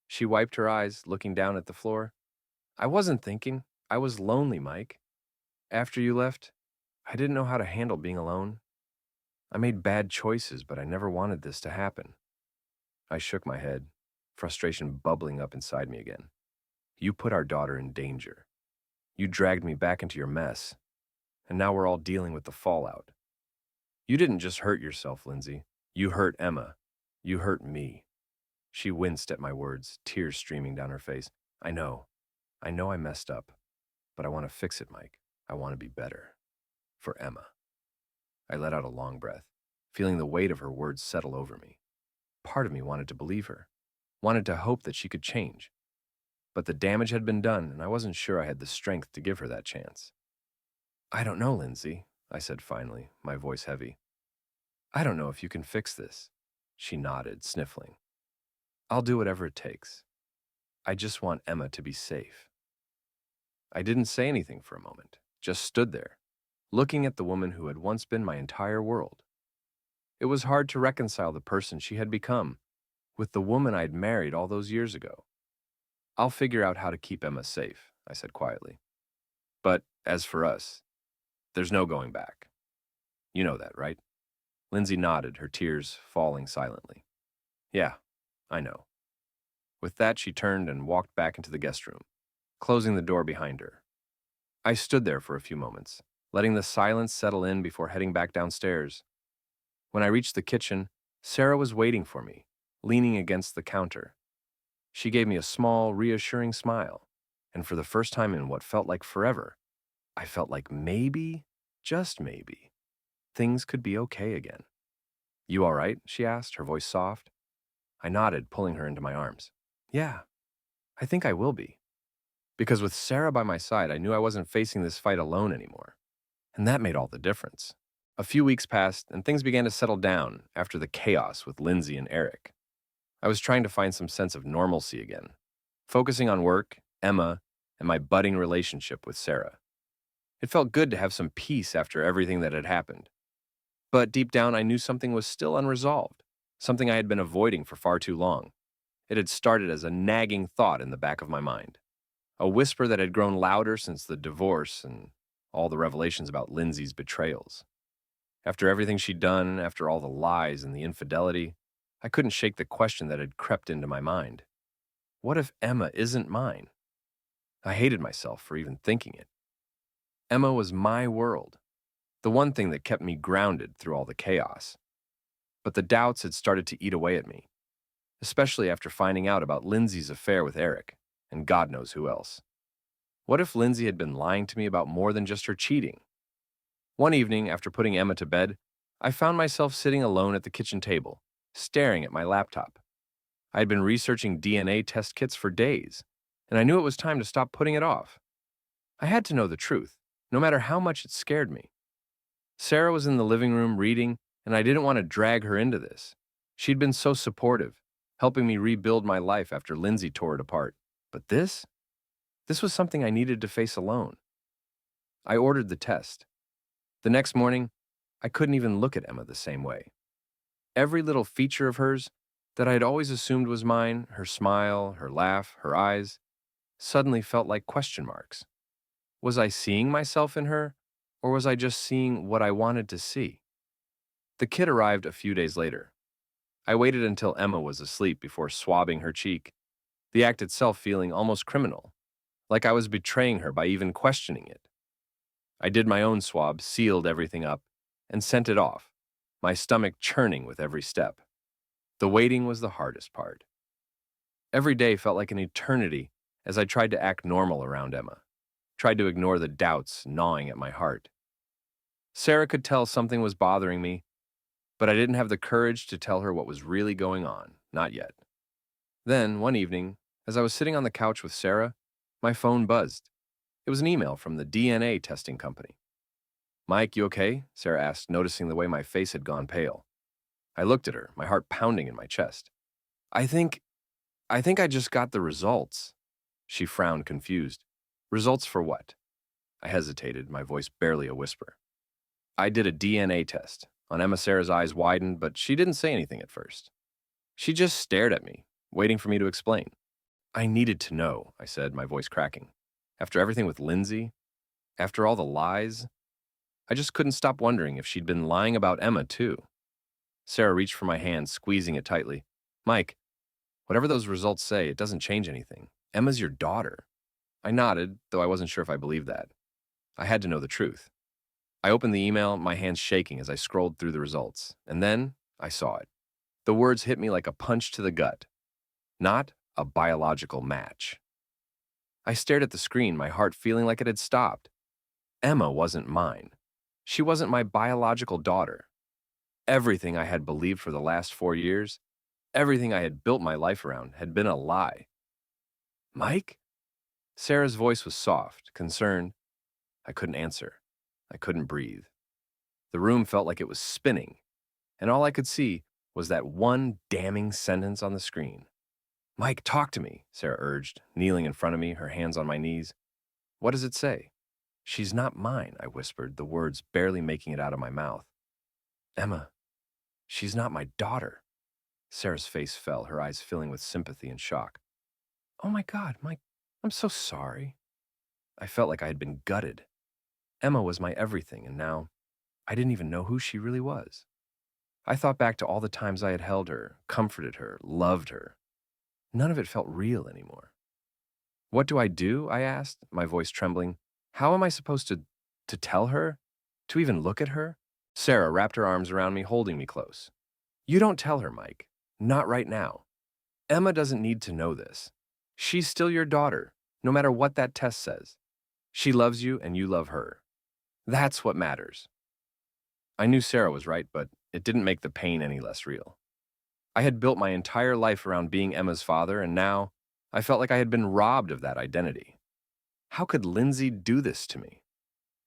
She wiped her eyes, looking down at the floor. "I wasn't thinking. I was lonely, Mike. After you left, I didn't know how to handle being alone. I made bad choices, but I never wanted this to happen." I shook my head, frustration bubbling up inside me again. "You put our daughter in danger. You dragged me back into your mess, and now we're all dealing with the fallout. You didn't just hurt yourself, Lindsay. You hurt Emma. You hurt me." She winced at my words, tears streaming down her face. I know I messed up, but I want to fix it, Mike. I want to be better. For Emma." I let out a long breath, feeling the weight of her words settle over me. Part of me wanted to believe her, wanted to hope that she could change. But the damage had been done, and I wasn't sure I had the strength to give her that chance. "I don't know, Lindsay," I said finally, my voice heavy. "I don't know if you can fix this." She nodded, sniffling. "I'll do whatever it takes. I just want Emma to be safe." I didn't say anything for a moment, just stood there, looking at the woman who had once been my entire world. It was hard to reconcile the person she had become with the woman I'd married all those years ago. "I'll figure out how to keep Emma safe," I said quietly. "But as for us, there's no going back. You know that, right?" Lindsay nodded, her tears falling silently. "Yeah, I know." With that, she turned and walked back into the guest room, closing the door behind her. I stood there for a few moments, letting the silence settle in before heading back downstairs. When I reached the kitchen, Sarah was waiting for me, leaning against the counter. She gave me a small, reassuring smile, and for the first time in what felt like forever, I felt like maybe, just maybe, things could be okay again. "You all right?" she asked, her voice soft. I nodded, pulling her into my arms. "Yeah, I think I will be." Because with Sarah by my side, I knew I wasn't facing this fight alone anymore. And that made all the difference. A few weeks passed, and things began to settle down after the chaos with Lindsay and Eric. I was trying to find some sense of normalcy again, focusing on work, Emma, and my budding relationship with Sarah. It felt good to have some peace after everything that had happened. But deep down, I knew something was still unresolved, something I had been avoiding for far too long. It had started as a nagging thought in the back of my mind, a whisper that had grown louder since the divorce and all the revelations about Lindsay's betrayals. After everything she'd done, after all the lies and the infidelity, I couldn't shake the question that had crept into my mind. What if Emma isn't mine? I hated myself for even thinking it. Emma was my world, the one thing that kept me grounded through all the chaos. But the doubts had started to eat away at me, especially after finding out about Lindsay's affair with Eric, and God knows who else. What if Lindsay had been lying to me about more than just her cheating? One evening, after putting Emma to bed, I found myself sitting alone at the kitchen table, staring at my laptop. I had been researching DNA test kits for days, and I knew it was time to stop putting it off. I had to know the truth, no matter how much it scared me. Sarah was in the living room reading, and I didn't want to drag her into this. She'd been so supportive, helping me rebuild my life after Lindsay tore it apart. But this was something I needed to face alone. I ordered the test. The next morning, I couldn't even look at Emma the same way. Every little feature of hers that I had always assumed was mine, her smile, her laugh, her eyes, suddenly felt like question marks. Was I seeing myself in her, or was I just seeing what I wanted to see? The kit arrived a few days later. I waited until Emma was asleep before swabbing her cheek, the act itself feeling almost criminal, like I was betraying her by even questioning it. I did my own swab, sealed everything up, and sent it off, my stomach churning with every step. The waiting was the hardest part. Every day felt like an eternity as I tried to act normal around Emma, tried to ignore the doubts gnawing at my heart. Sarah could tell something was bothering me, but I didn't have the courage to tell her what was really going on, not yet. Then, one evening, as I was sitting on the couch with Sarah, my phone buzzed. It was an email from the DNA testing company. "Mike, you okay?" Sarah asked, noticing the way my face had gone pale. I looked at her, my heart pounding in my chest. I think I just got the results." She frowned, confused. "Results for what?" I hesitated, my voice barely a whisper. "I did a DNA test." On Emma Sarah's eyes widened, but she didn't say anything at first. She just stared at me, waiting for me to explain. "I needed to know," I said, my voice cracking. After everything with Lindsay, after all the lies, I just couldn't stop wondering if she'd been lying about Emma, too. Sarah reached for my hand, squeezing it tightly. "Mike, whatever those results say, it doesn't change anything. Emma's your daughter." I nodded, though I wasn't sure if I believed that. I had to know the truth. I opened the email, my hands shaking as I scrolled through the results, and then I saw it. The words hit me like a punch to the gut. Not a biological match. I stared at the screen, my heart feeling like it had stopped. Emma wasn't mine. She wasn't my biological daughter. Everything I had believed for the last 4 years, everything I had built my life around, had been a lie. "Mike?" Sarah's voice was soft, concerned. I couldn't answer. I couldn't breathe. The room felt like it was spinning, and all I could see was that one damning sentence on the screen. "Mike, talk to me," Sarah urged, kneeling in front of me, her hands on my knees. "What does it say?" "She's not mine," I whispered, the words barely making it out of my mouth. "Emma, she's not my daughter." Sarah's face fell, her eyes filling with sympathy and shock. "Oh my God, Mike, I'm so sorry." I felt like I had been gutted. Emma was my everything, and now I didn't even know who she really was. I thought back to all the times I had held her, comforted her, loved her. None of it felt real anymore. "What do I do?" I asked, my voice trembling. "How am I supposed to tell her? To even look at her?" Sarah wrapped her arms around me, holding me close. "You don't tell her, Mike. Not right now. Emma doesn't need to know this. She's still your daughter, no matter what that test says. She loves you and you love her. That's what matters." I knew Sarah was right, but it didn't make the pain any less real. I had built my entire life around being Emma's father, and now I felt like I had been robbed of that identity. How could Lindsay do this to me?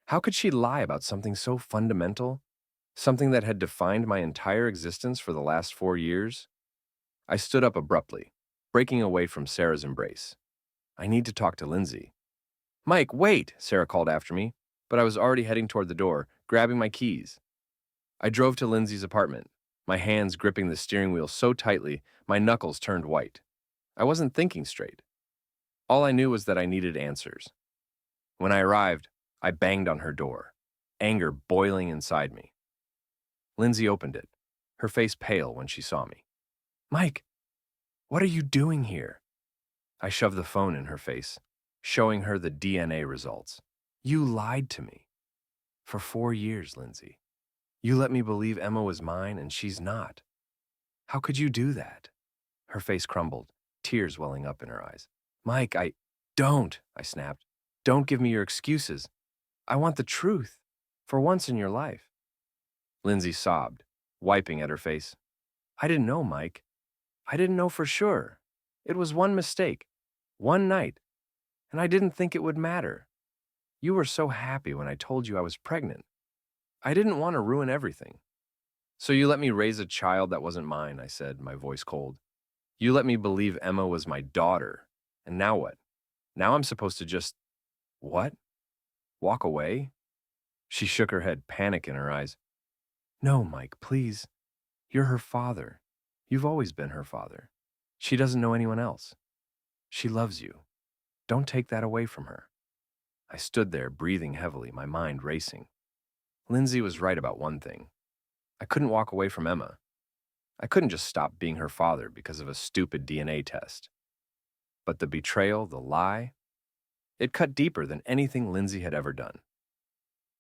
How could she lie about something so fundamental? Something that had defined my entire existence for the last 4 years? I stood up abruptly, breaking away from Sarah's embrace. "I need to talk to Lindsay." "Mike, wait!" Sarah called after me, but I was already heading toward the door, grabbing my keys. I drove to Lindsay's apartment, my hands gripping the steering wheel so tightly my knuckles turned white. I wasn't thinking straight. All I knew was that I needed answers. When I arrived, I banged on her door, anger boiling inside me. Lindsay opened it, her face pale when she saw me. "Mike, what are you doing here?" I shoved the phone in her face, showing her the DNA results. "You lied to me. For 4 years, Lindsay. You let me believe Emma was mine and she's not. How could you do that?" Her face crumbled, tears welling up in her eyes. "Mike, Don't," I snapped. "Don't give me your excuses. I want the truth, for once in your life." Lindsay sobbed, wiping at her face. "I didn't know, Mike. I didn't know for sure. It was one mistake, one night, and I didn't think it would matter. You were so happy when I told you I was pregnant. I didn't want to ruin everything." "So you let me raise a child that wasn't mine," I said, my voice cold. "You let me believe Emma was my daughter. And now what? Now I'm supposed to just, what? Walk away?" She shook her head, panic in her eyes. "No, Mike, please. You're her father. You've always been her father. She doesn't know anyone else. She loves you. Don't take that away from her." I stood there, breathing heavily, my mind racing. Lindsay was right about one thing. I couldn't walk away from Emma. I couldn't just stop being her father because of a stupid DNA test. But the betrayal, the lie, it cut deeper than anything Lindsay had ever done.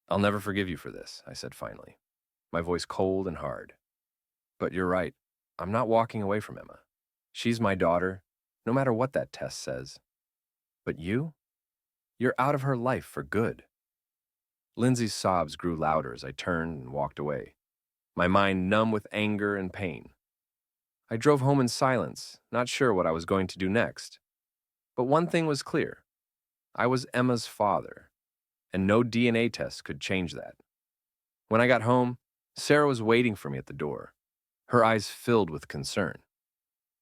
"I'll never forgive you for this," I said finally. my voice cold and hard. But you're right. I'm not walking away from Emma. She's my daughter, no matter what that test says. But you? You're out of her life for good. Lindsay's sobs grew louder as I turned and walked away, my mind numb with anger and pain. I drove home in silence, not sure what I was going to do next. But one thing was clear. I was Emma's father, and no DNA test could change that. When I got home, Sarah was waiting for me at the door, her eyes filled with concern.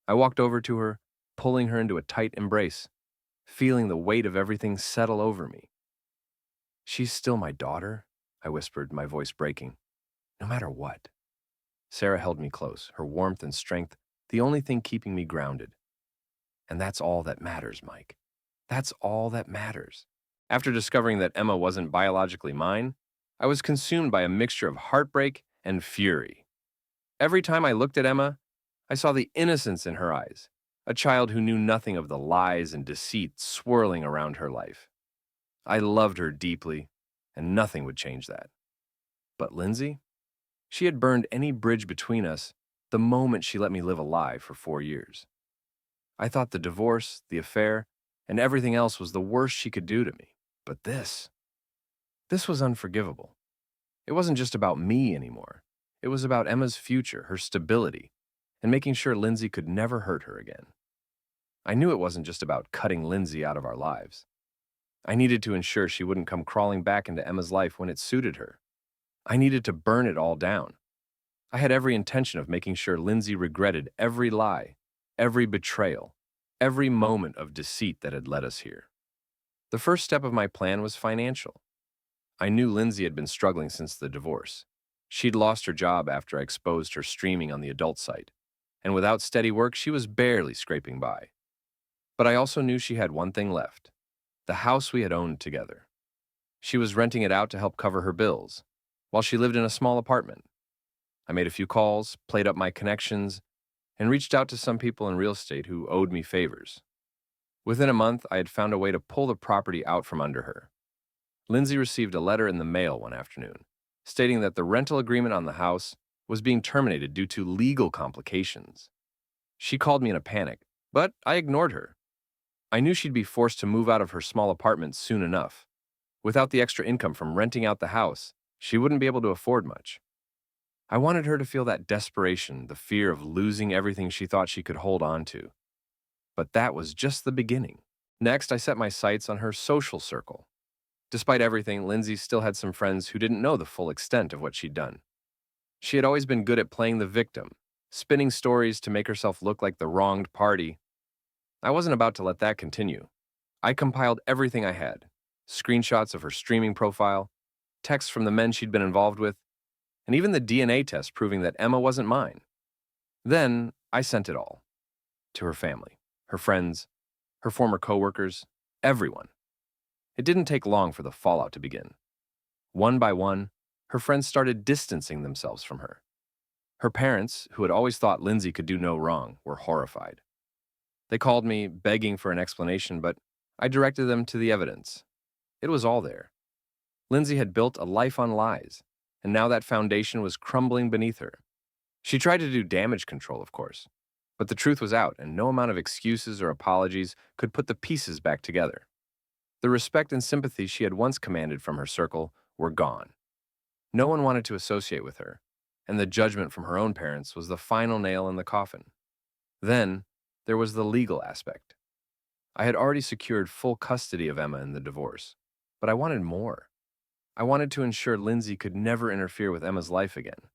I walked over to her, pulling her into a tight embrace, feeling the weight of everything settle over me. "She's still my daughter," I whispered, my voice breaking. "No matter what." Sarah held me close, her warmth and strength the only thing keeping me grounded. And that's all that matters, Mike. That's all that matters. After discovering that Emma wasn't biologically mine, I was consumed by a mixture of heartbreak and fury. Every time I looked at Emma, I saw the innocence in her eyes, a child who knew nothing of the lies and deceit swirling around her life. I loved her deeply, and nothing would change that. But Lindsay? She had burned any bridge between us the moment she let me live a lie for 4 years. I thought the divorce, the affair, and everything else was the worst she could do to me. But this was unforgivable. It wasn't just about me anymore. It was about Emma's future, her stability, and making sure Lindsay could never hurt her again. I knew it wasn't just about cutting Lindsay out of our lives. I needed to ensure she wouldn't come crawling back into Emma's life when it suited her. I needed to burn it all down. I had every intention of making sure Lindsay regretted every lie, every betrayal, every moment of deceit that had led us here. The first step of my plan was financial. I knew Lindsay had been struggling since the divorce. She'd lost her job after I exposed her streaming on the adult site, and without steady work, she was barely scraping by. But I also knew she had one thing left: the house we had owned together. She was renting it out to help cover her bills, while she lived in a small apartment. I made a few calls, played up my connections, and reached out to some people in real estate who owed me favors. Within a month, I had found a way to pull the property out from under her. Lindsay received a letter in the mail one afternoon, stating that the rental agreement on the house was being terminated due to legal complications. She called me in a panic, but I ignored her. I knew she'd be forced to move out of her small apartment soon enough. Without the extra income from renting out the house, she wouldn't be able to afford much. I wanted her to feel that desperation, the fear of losing everything she thought she could hold on to. But that was just the beginning. Next, I set my sights on her social circle. Despite everything, Lindsay still had some friends who didn't know the full extent of what she'd done. She had always been good at playing the victim, spinning stories to make herself look like the wronged party. I wasn't about to let that continue. I compiled everything I had: screenshots of her streaming profile, texts from the men she'd been involved with, and even the DNA test proving that Emma wasn't mine. Then I sent it all to her family, her friends, her former coworkers, everyone. It didn't take long for the fallout to begin. One by one, her friends started distancing themselves from her. Her parents, who had always thought Lindsay could do no wrong, were horrified. They called me, begging for an explanation, but I directed them to the evidence. It was all there. Lindsay had built a life on lies, and now that foundation was crumbling beneath her. She tried to do damage control, of course, but the truth was out, and no amount of excuses or apologies could put the pieces back together. The respect and sympathy she had once commanded from her circle were gone. No one wanted to associate with her, and the judgment from her own parents was the final nail in the coffin. Then, there was the legal aspect. I had already secured full custody of Emma in the divorce, but I wanted more. I wanted to ensure Lindsay could never interfere with Emma's life again.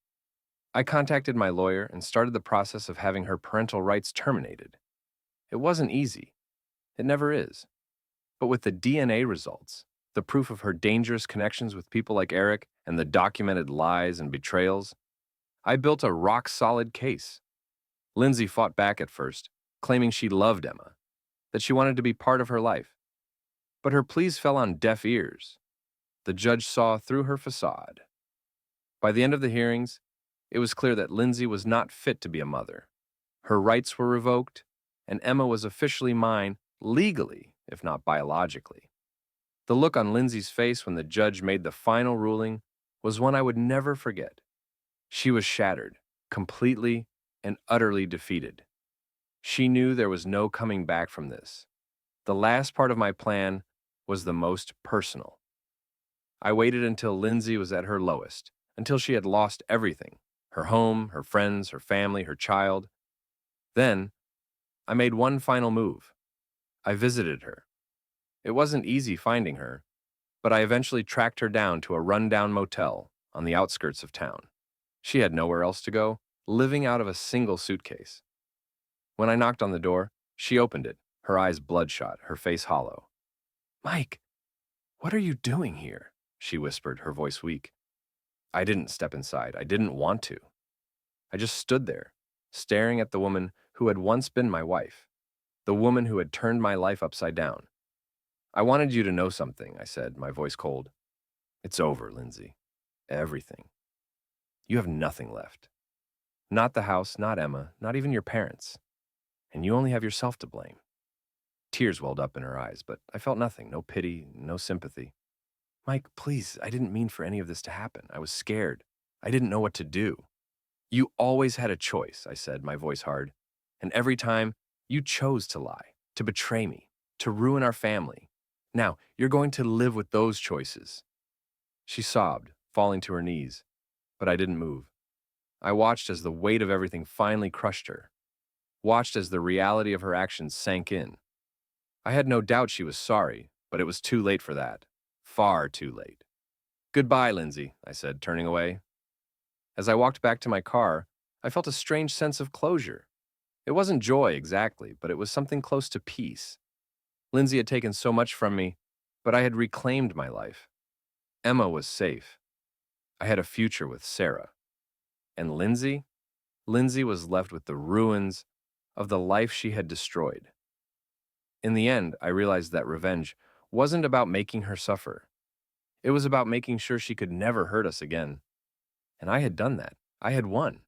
I contacted my lawyer and started the process of having her parental rights terminated. It wasn't easy. It never is. But with the DNA results, the proof of her dangerous connections with people like Eric, and the documented lies and betrayals, I built a rock-solid case. Lindsay fought back at first, claiming she loved Emma, that she wanted to be part of her life. But her pleas fell on deaf ears. The judge saw through her facade. By the end of the hearings, it was clear that Lindsay was not fit to be a mother. Her rights were revoked, and Emma was officially mine legally, if not biologically. The look on Lindsay's face when the judge made the final ruling was one I would never forget. She was shattered, completely and utterly defeated. She knew there was no coming back from this. The last part of my plan was the most personal. I waited until Lindsay was at her lowest, until she had lost everything: her home, her friends, her family, her child. Then, I made one final move. I visited her. It wasn't easy finding her, but I eventually tracked her down to a rundown motel on the outskirts of town. She had nowhere else to go, living out of a single suitcase. When I knocked on the door, she opened it, her eyes bloodshot, her face hollow. "Mike, what are you doing here?" she whispered, her voice weak. I didn't step inside. I didn't want to. I just stood there, staring at the woman who had once been my wife, the woman who had turned my life upside down. "I wanted you to know something," I said, my voice cold. "It's over, Lindsay. Everything. You have nothing left. Not the house, not Emma, not even your parents. And you only have yourself to blame." Tears welled up in her eyes, but I felt nothing, no pity, no sympathy. "Mike, please, I didn't mean for any of this to happen. I was scared. I didn't know what to do." "You always had a choice," I said, my voice hard. "And every time, you chose to lie, to betray me, to ruin our family. Now, you're going to live with those choices." She sobbed, falling to her knees, but I didn't move. I watched as the weight of everything finally crushed her, watched as the reality of her actions sank in. I had no doubt she was sorry, but it was too late for that. Far too late. "Goodbye, Lindsay," I said, turning away. As I walked back to my car, I felt a strange sense of closure. It wasn't joy exactly, but it was something close to peace. Lindsay had taken so much from me, but I had reclaimed my life. Emma was safe. I had a future with Sarah. And Lindsay? Lindsay was left with the ruins of the life she had destroyed. In the end, I realized that revenge wasn't about making her suffer. It was about making sure she could never hurt us again. And I had done that. I had won.